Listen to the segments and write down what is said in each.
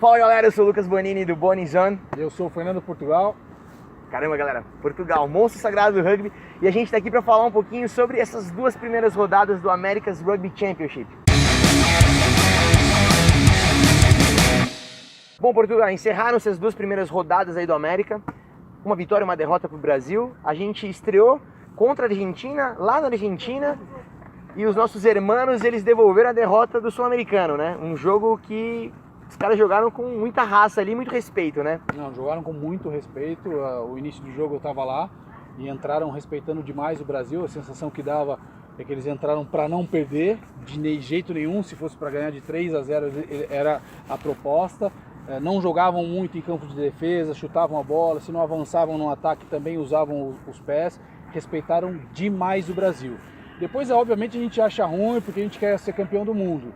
Fala galera, eu sou o Lucas Bonini do Boni Zone. Eu sou o Fernando Portugal. Caramba galera, Portugal, monstro sagrado do rugby. E a gente está aqui para falar um pouquinho sobre essas duas primeiras rodadas do America's Rugby Championship. Bom, Portugal, encerraram-se as duas primeiras rodadas aí do América. Uma vitória e uma derrota para o Brasil. A gente estreou contra a Argentina, lá na Argentina. E os nossos hermanos, eles devolveram a derrota do Sul-Americano, né? Um jogo que os caras jogaram com muita raça ali, muito respeito, né? Não, jogaram com muito respeito. O início do jogo eu estava lá e entraram respeitando demais o Brasil. A sensação que dava é que eles entraram para não perder de jeito nenhum. Se fosse para ganhar de 3-0 era a proposta. Não jogavam muito em campo de defesa, chutavam a bola. Se não avançavam no ataque também usavam os pés. Respeitaram demais o Brasil. Depois, obviamente, a gente acha ruim porque a gente quer ser campeão do mundo.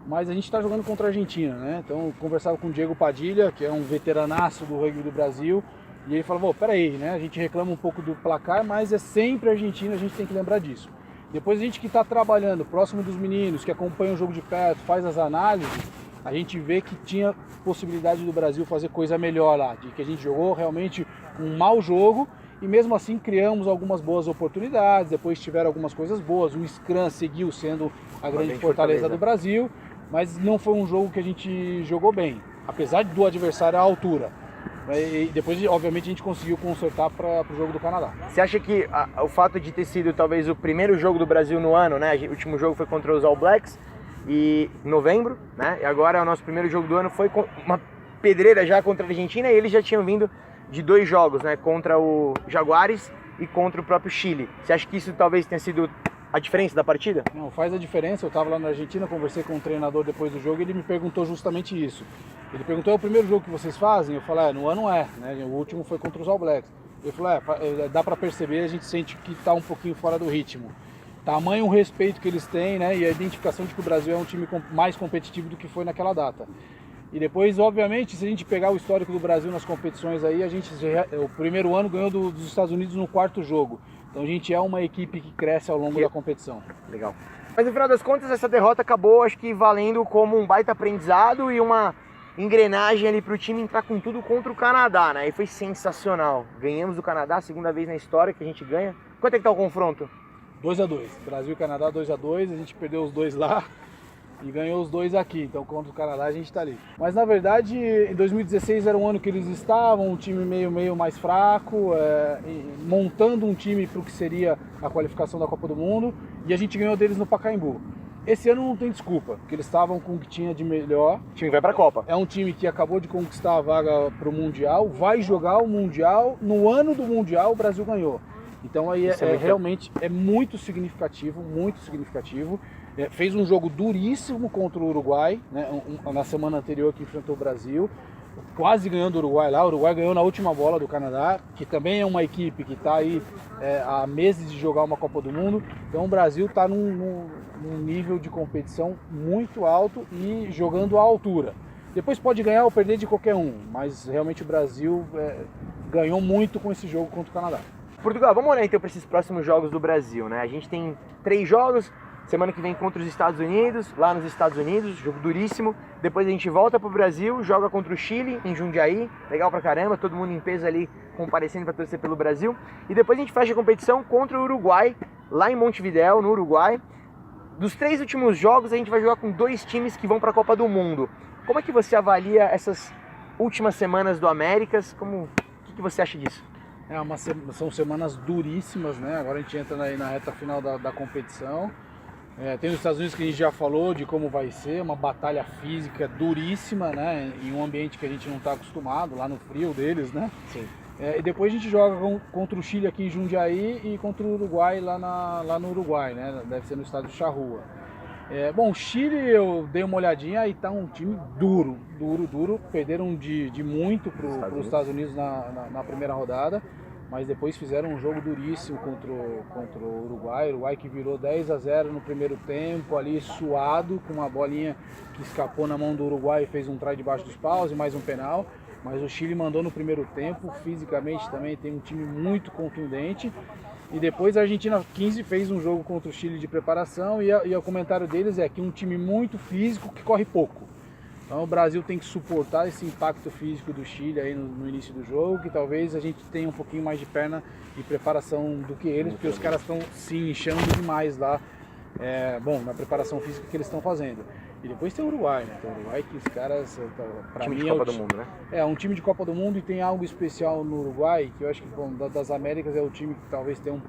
Mas a gente está jogando contra a Argentina, né? Então eu conversava com o Diego Padilha, que é um veteranaço do rugby do Brasil, e ele falou, peraí, né? A gente reclama um pouco do placar, mas é sempre a Argentina, a gente tem que lembrar disso. Depois a gente que está trabalhando próximo dos meninos, que acompanha o jogo de perto, faz as análises, a gente vê que tinha possibilidade do Brasil fazer coisa melhor lá, de que a gente jogou realmente um mau jogo, e mesmo assim criamos algumas boas oportunidades, depois tiveram algumas coisas boas, o Scrum seguiu sendo a grande fortaleza do Brasil, mas não foi um jogo que a gente jogou bem, apesar do adversário à altura. E depois, obviamente, a gente conseguiu consertar para o jogo do Canadá. Você acha que o fato de ter sido talvez o primeiro jogo do Brasil no ano, né? O último jogo foi contra os All Blacks em novembro, né? E agora o nosso primeiro jogo do ano foi com uma pedreira já contra a Argentina e eles já tinham vindo de dois jogos, né? Contra o Jaguares e contra o próprio Chile. Você acha que isso talvez tenha sido a diferença da partida? Não, faz a diferença. Eu estava lá na Argentina, conversei com o treinador depois do jogo e ele me perguntou justamente isso. Ele perguntou, é o primeiro jogo que vocês fazem? Eu falei, no ano é, né? O último foi contra os All Blacks. Ele falou, dá para perceber, a gente sente que está um pouquinho fora do ritmo. Tamanho o respeito que eles têm, né? E a identificação de que o Brasil é um time mais competitivo do que foi naquela data. E depois, obviamente, se a gente pegar o histórico do Brasil nas competições aí, o primeiro ano ganhou dos Estados Unidos no quarto jogo. Então a gente é uma equipe que cresce ao longo da competição. Legal. Mas no final das contas, essa derrota acabou, acho que valendo como um baita aprendizado e uma engrenagem ali para o time entrar com tudo contra o Canadá, né? E foi sensacional. Ganhamos do Canadá, segunda vez na história que a gente ganha. Quanto é que tá o confronto? 2-2. Brasil e Canadá 2-2, a gente perdeu os dois lá e ganhou os dois aqui, então contra o Canadá a gente está ali. Mas na verdade, em 2016 era um ano que eles estavam, um time meio mais fraco, montando um time para o que seria a qualificação da Copa do Mundo, e a gente ganhou deles no Pacaembu. Esse ano não tem desculpa, porque eles estavam com o que tinha de melhor. O time vai para a Copa. É um time que acabou de conquistar a vaga para o Mundial, vai jogar o Mundial, no ano do Mundial o Brasil ganhou. Então aí realmente é muito significativo, muito significativo. Fez um jogo duríssimo contra o Uruguai, né, na semana anterior que enfrentou o Brasil, quase ganhando o Uruguai lá. O Uruguai ganhou na última bola do Canadá, que também é uma equipe que está aí há meses de jogar uma Copa do Mundo. Então o Brasil está num nível de competição muito alto e jogando à altura. Depois pode ganhar ou perder de qualquer um, mas realmente o Brasil ganhou muito com esse jogo contra o Canadá. Portugal, vamos olhar então para esses próximos jogos do Brasil, né? A gente tem 3 jogos. Semana que vem contra os Estados Unidos, lá nos Estados Unidos, jogo duríssimo. Depois a gente volta pro Brasil, joga contra o Chile, em Jundiaí. Legal pra caramba, todo mundo em peso ali comparecendo para torcer pelo Brasil. E depois a gente fecha a competição contra o Uruguai, lá em Montevidéu, no Uruguai. Dos 3 últimos jogos, a gente vai jogar com 2 times que vão para a Copa do Mundo. Como é que você avalia essas últimas semanas do Américas? O que você acha disso? São semanas duríssimas, né? Agora a gente entra na reta final da competição. Tem os Estados Unidos que a gente já falou de como vai ser, uma batalha física duríssima, né? Em um ambiente que a gente não está acostumado, lá no frio deles, né? Sim. E depois a gente joga contra o Chile aqui em Jundiaí e contra o Uruguai lá no Uruguai, né? Deve ser no estádio Charrua. Bom, o Chile eu dei uma olhadinha e tá um time duro. Perderam de muito para os Estados Unidos na primeira rodada. Mas depois fizeram um jogo duríssimo contra o Uruguai. O Uruguai que virou 10-0 no primeiro tempo, ali suado, com uma bolinha que escapou na mão do Uruguai e fez um try debaixo dos paus e mais um penal. Mas o Chile mandou no primeiro tempo, fisicamente também tem um time muito contundente. E depois a Argentina 15 fez um jogo contra o Chile de preparação e o comentário deles é que um time muito físico que corre pouco. Então o Brasil tem que suportar esse impacto físico do Chile aí no início do jogo, que talvez a gente tenha um pouquinho mais de perna e preparação do que eles, porque os caras estão se inchando demais lá, na preparação física que eles estão fazendo. E depois tem o Uruguai, né? Tem o Uruguai que os caras, pra mim, time de Copa do Mundo, né? É um time de Copa do Mundo, e tem algo especial no Uruguai, que eu acho que das Américas é o time que talvez tenha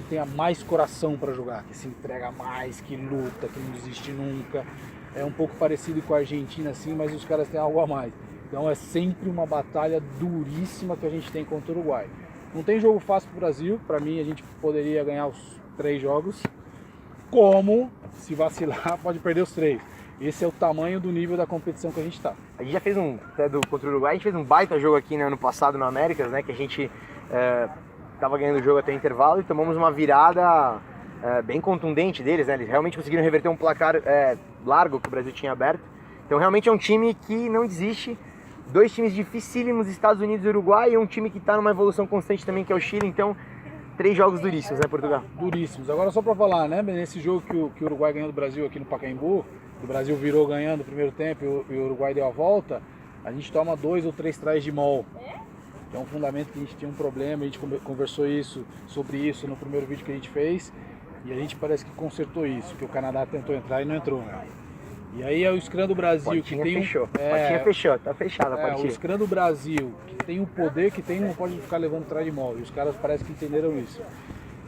tenha mais coração para jogar, que se entrega mais, que luta, que não desiste nunca. É um pouco parecido com a Argentina, assim, mas os caras têm algo a mais. Então é sempre uma batalha duríssima que a gente tem contra o Uruguai. Não tem jogo fácil pro Brasil. Para mim, a gente poderia ganhar os 3 jogos. Como, se vacilar, pode perder os 3. Esse é o tamanho do nível da competição que a gente está. A gente já fez contra o Uruguai, a gente fez um baita jogo aqui, né, ano passado no Américas, né, que a gente tava ganhando o jogo até o intervalo e tomamos uma virada bem contundente deles, né? Eles realmente conseguiram reverter um placar largo que o Brasil tinha aberto. Então realmente é um time que não desiste. 2 times dificílimos, Estados Unidos e Uruguai, e um time que está numa evolução constante também, que é o Chile. Então 3 jogos duríssimos, né, Portugal? Duríssimos. Agora só para falar, né, nesse jogo que o Uruguai ganhou do Brasil aqui no Pacaembu, o Brasil virou ganhando o primeiro tempo e o Uruguai deu a volta, a gente toma 2 ou 3 trás de mol. Que é um fundamento que a gente tinha um problema, a gente conversou sobre isso no primeiro vídeo que a gente fez, e a gente parece que consertou isso, que o Canadá tentou entrar e não entrou, né? E aí é o Scrum do Brasil, Portinha que tem fechou. Portinha fechou, tá fechada a partida. O Scrum do Brasil, que tem o poder que tem, não pode ficar levando trás de mol, e os caras parecem que entenderam isso.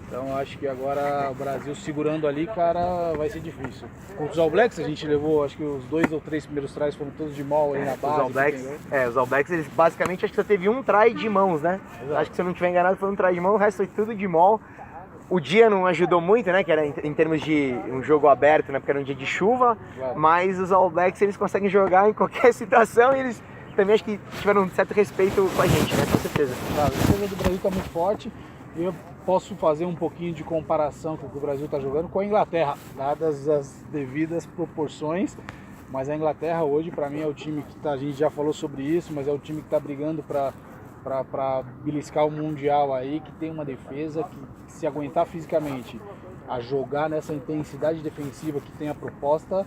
Então acho que agora o Brasil segurando ali, cara, vai ser difícil. Contra os All Blacks a gente levou, acho que os 2 ou 3 primeiros tries foram todos de mão ali na base. Os All Blacks, eles basicamente acho que só teve um try de mãos, né? Exato. Acho que se eu não estiver enganado foi um try de mão, o resto foi tudo de mão. O dia não ajudou muito, né? Que era em termos de um jogo aberto, né? Porque era um dia de chuva, claro. Mas os All Blacks eles conseguem jogar em qualquer situação e eles também acho que tiveram um certo respeito com a gente, né? Com certeza. A defesa do Brasil está muito forte. Eu posso fazer um pouquinho de comparação com o que o Brasil está jogando com a Inglaterra, dadas as devidas proporções, mas a Inglaterra hoje para mim é o time que a gente já falou sobre isso, mas é o time que está brigando para beliscar o Mundial aí, que tem uma defesa que, se aguentar fisicamente a jogar nessa intensidade defensiva que tem a proposta,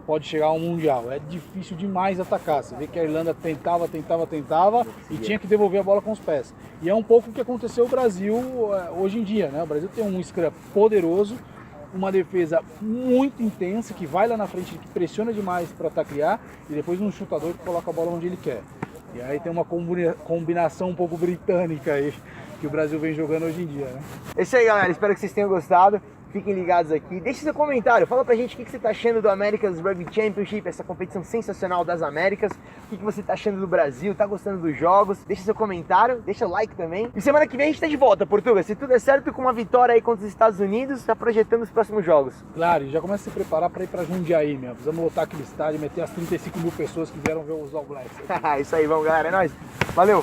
pode chegar ao Mundial. É difícil demais atacar. Você vê que a Irlanda tentava e tinha que devolver a bola com os pés. E é um pouco o que aconteceu no Brasil hoje em dia, né? O Brasil tem um scrum poderoso, uma defesa muito intensa, que vai lá na frente, que pressiona demais para atacar, e depois um chutador que coloca a bola onde ele quer. E aí tem uma combinação um pouco britânica aí, que o Brasil vem jogando hoje em dia, né? É isso aí, galera. Espero que vocês tenham gostado. Fiquem ligados aqui. Deixe seu comentário. Fala pra gente o que você tá achando do America's Rugby Championship, essa competição sensacional das Américas. O que você tá achando do Brasil? Tá gostando dos jogos? Deixa seu comentário, deixa o like também. E semana que vem a gente tá de volta, Portugal. Se tudo é certo, com uma vitória aí contra os Estados Unidos, tá projetando os próximos jogos. Claro, e já começa a se preparar pra ir pra Jundiaí, meu. Precisamos lotar aquele estádio e meter as 35 mil pessoas que vieram ver os All Blacks. Isso aí, vamos, galera. É nóis. Valeu!